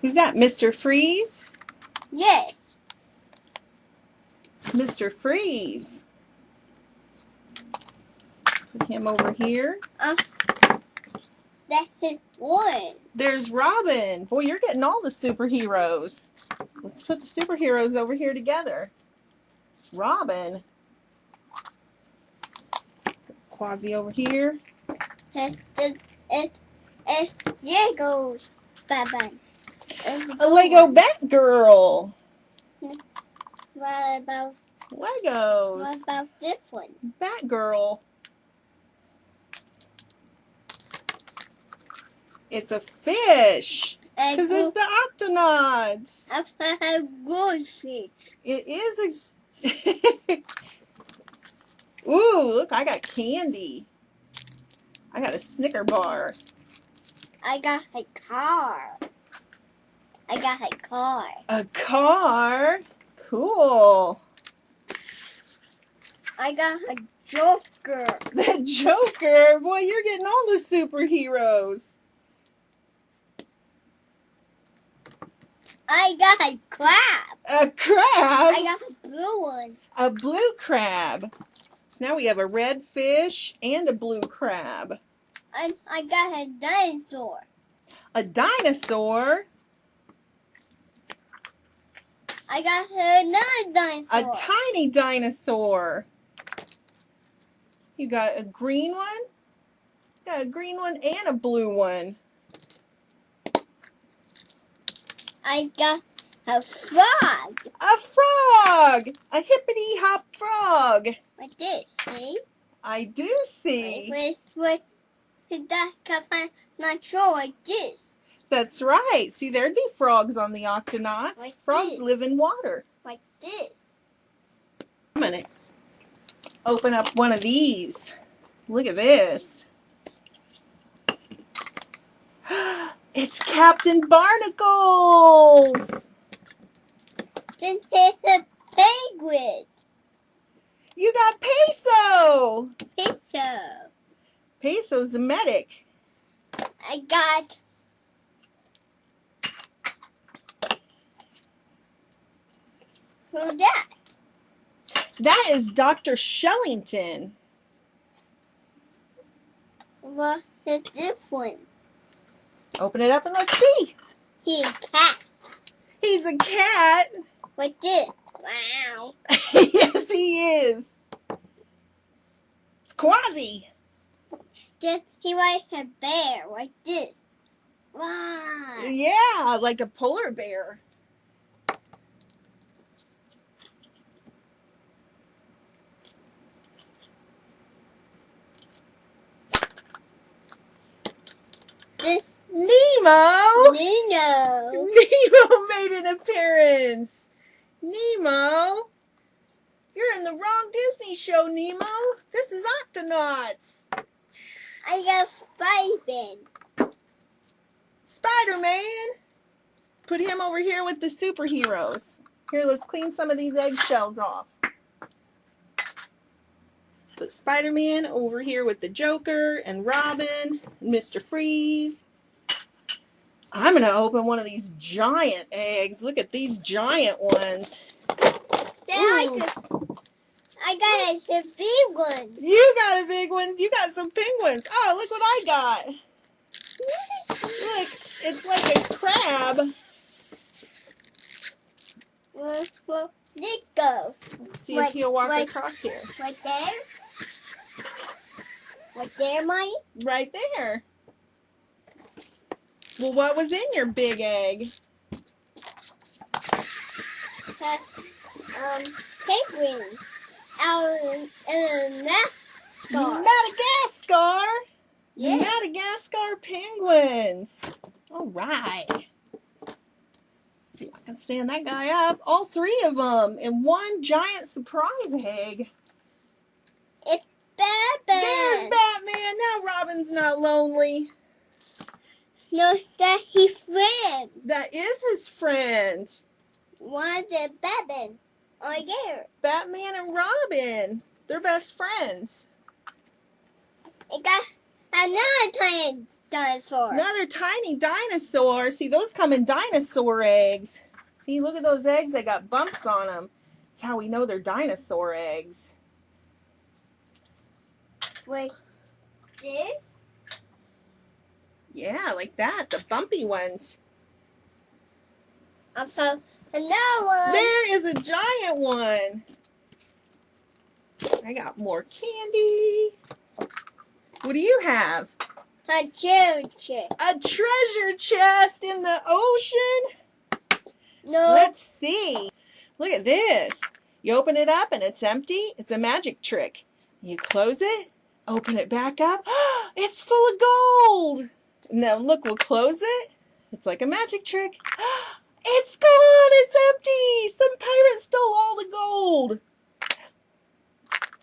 Who's that, Mr. Freeze? Yes. It's Mr. Freeze. Put him over here. That's his one. There's Robin. Boy, you're getting all the superheroes. Let's put the superheroes over here together. It's Robin. Quasi over here. And there goes Batman. A Lego Batgirl. What about Legos. this one? Batgirl. It's a fish. Because it's the Octonauts. A goldfish. It is a... Ooh, look, I got candy. I got a Snicker bar. I got a car. I got a car. A car? Cool. I got a Joker. The Joker? Boy, you're getting all the superheroes. I got a crab. A crab? I got a blue one. A blue crab. So now we have a red fish and a blue crab. And I got a dinosaur. A dinosaur? I got another dinosaur. A tiny dinosaur. You got a green one? Got a green one and a blue one. I got a frog. A frog! A hippity-hop frog. Like this, see? I do see. With that, because I'm not sure like this. That's right. See, there'd be frogs on the Octonauts. Like Frogs this. live in water. Like this. I'm going to open up one of these. Look at this. It's Captain Barnacles. Then here's a penguin. You got Peso. Pizza. Peso's the medic. I got who's that? That is Dr. Shellington. What is this one? Open it up and let's see. He's a cat. He's a cat. Like this. Wow. Yes, he is. It's Quasi. Then he like a bear. Like this. Wow. Yeah, like a polar bear. This Nemo. Nino. Nemo made an appearance. Nemo. You're in the wrong Disney show, Nemo. This is Octonauts. I got Spider-Man. Spider-Man. Put him over here with the superheroes. Here, let's clean some of these eggshells off. Put Spider-Man over here with the Joker and Robin and Mr. Freeze. I'm going to open one of these giant eggs. Look at these giant ones. Then I got a big one. You got a big one. You got some penguins. Oh, look what I got. Look, it's like a crab. Well, let's go. Let's see if he'll walk across here. Right there? Right there, Mike? Right there. Well, what was in your big egg? Penguins. Madagascar. Madagascar. Yeah. Madagascar penguins. All right. See if I can stand that guy up. All three of them in one giant surprise egg. It's Batman. There's Batman. Now Robin's not lonely. No, that's his friend. That is his friend. One of the Batman. Oh, there. Batman and Robin. They're best friends. I Another tiny dinosaur. Another tiny dinosaur. See, those come in dinosaur eggs. See, look at those eggs. They got bumps on them. That's how we know they're dinosaur eggs. Wait, this? Yeah, like that. The bumpy ones. I found another one. There is a giant one. I got more candy. What do you have? A treasure. A treasure chest in the ocean? No. Let's see. Look at this. You open it up and it's empty. It's a magic trick. You close it, open it back up. It's full of gold. Now look, we'll close it. It's like a magic trick. It's gone. It's empty. Some pirate stole all the gold.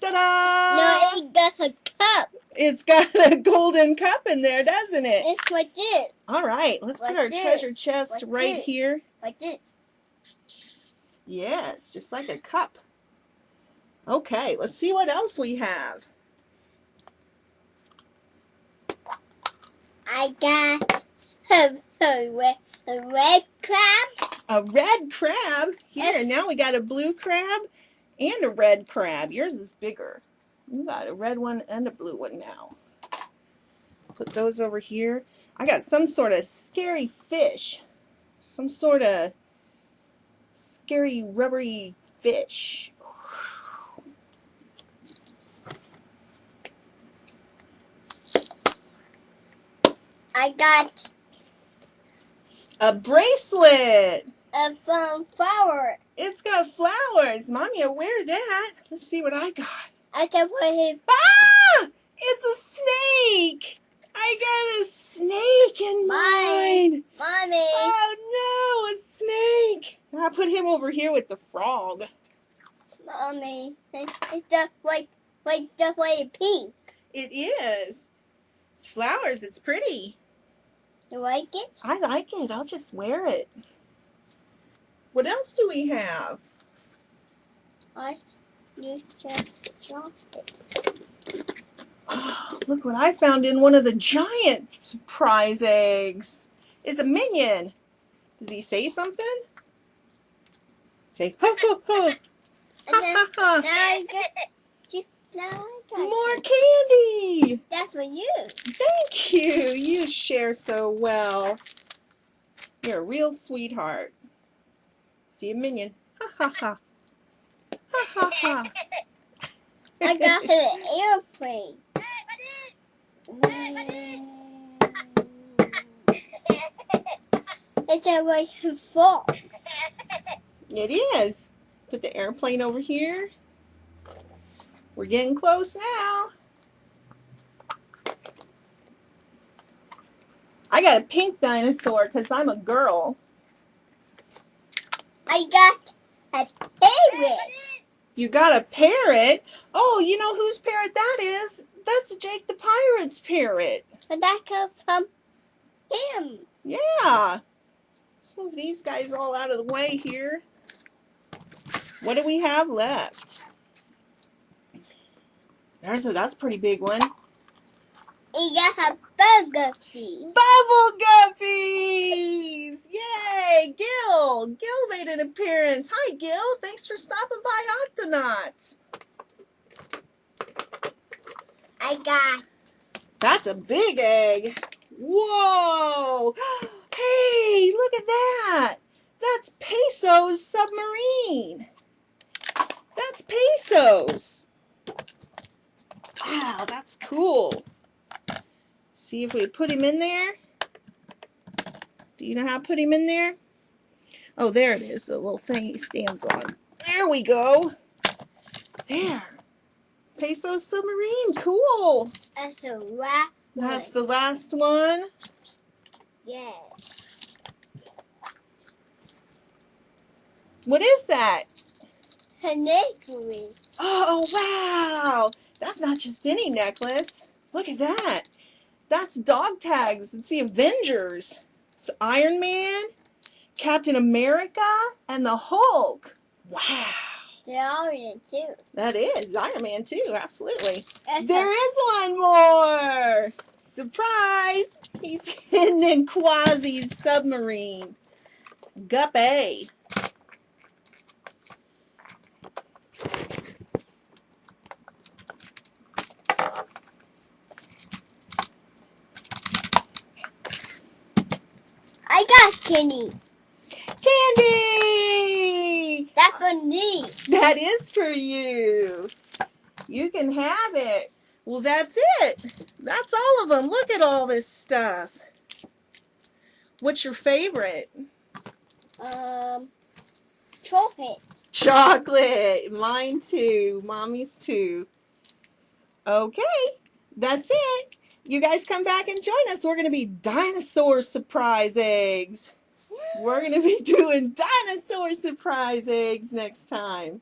Ta-da! No, it got a cup. It's got a golden cup in there, doesn't it? It's like this. All right, let's put Like our this. treasure chest Like right this. here. Like this. Yes, just like a cup. Okay, let's see what else we have. I got a red crab. A red crab. Here, Yes. now we got a blue crab and a red crab. Yours is bigger. You got a red one and a blue one now. Put those over here. I got some sort of scary fish. Some sort of scary rubbery fish. I got A bracelet. a flower. It's got flowers. Mommy, I wear that. Let's see what I got. I can put him. Ah! It's a snake. I got a snake in mine. Mommy. Oh no, a snake. I put him over here with the frog. Mommy. It's the white pink. It is. It's flowers. It's pretty. You like it? I like it. I'll just wear it. What else do we have? I used to chocolate. Oh, look what I found in one of the giant surprise eggs. It's a minion. Does he say something? Say, ho, ho, ho. Ha, ha, ha. Now I got More candy. That's for you. Thank you. You share so well. You're a real sweetheart. See a minion. Ha, ha, ha. Ha, ha, ha. I got an airplane. It's a way to fall. It is. Put the airplane over here. We're getting close now. I got a pink dinosaur because I'm a girl. I got a parrot. You got a parrot? Oh, you know whose parrot that is? That's Jake the Pirate's parrot. And that comes from him. Yeah. Let's move these guys all out of the way here. What do we have left? That's a pretty big one. He got a burger piece. Bubble guppies! Yay! Gil! Gil made an appearance. Hi, Gil. Thanks for stopping by Octonauts. I got That's a big egg. Whoa! Hey, look at that. That's Peso's submarine. That's Peso's. Wow, that's cool. See if we put him in there. Do you know how to put him in there? Oh, there it is, the little thing he stands on. There we go. There. Peso's submarine, cool. a giraffe. That's the last one. Yeah. What is that? Her necklace. Oh, wow. That's not just any necklace. Look at that. That's dog tags. It's the Avengers. It's Iron Man, Captain America, and the Hulk. Wow. They're all in it too. That is Iron Man too, absolutely. That's There is one more. Surprise! He's hidden in Quasi's submarine. GUP A. I got Kenny. Candy! That's for me. That is for you. You can have it. Well, that's it. That's all of them. Look at all this stuff. What's your favorite? Chocolate. Chocolate. Mine too. Mommy's too. Okay, that's it. You guys come back and join us. We're going to be dinosaur surprise eggs. We're going to be doing dinosaur surprise eggs next time.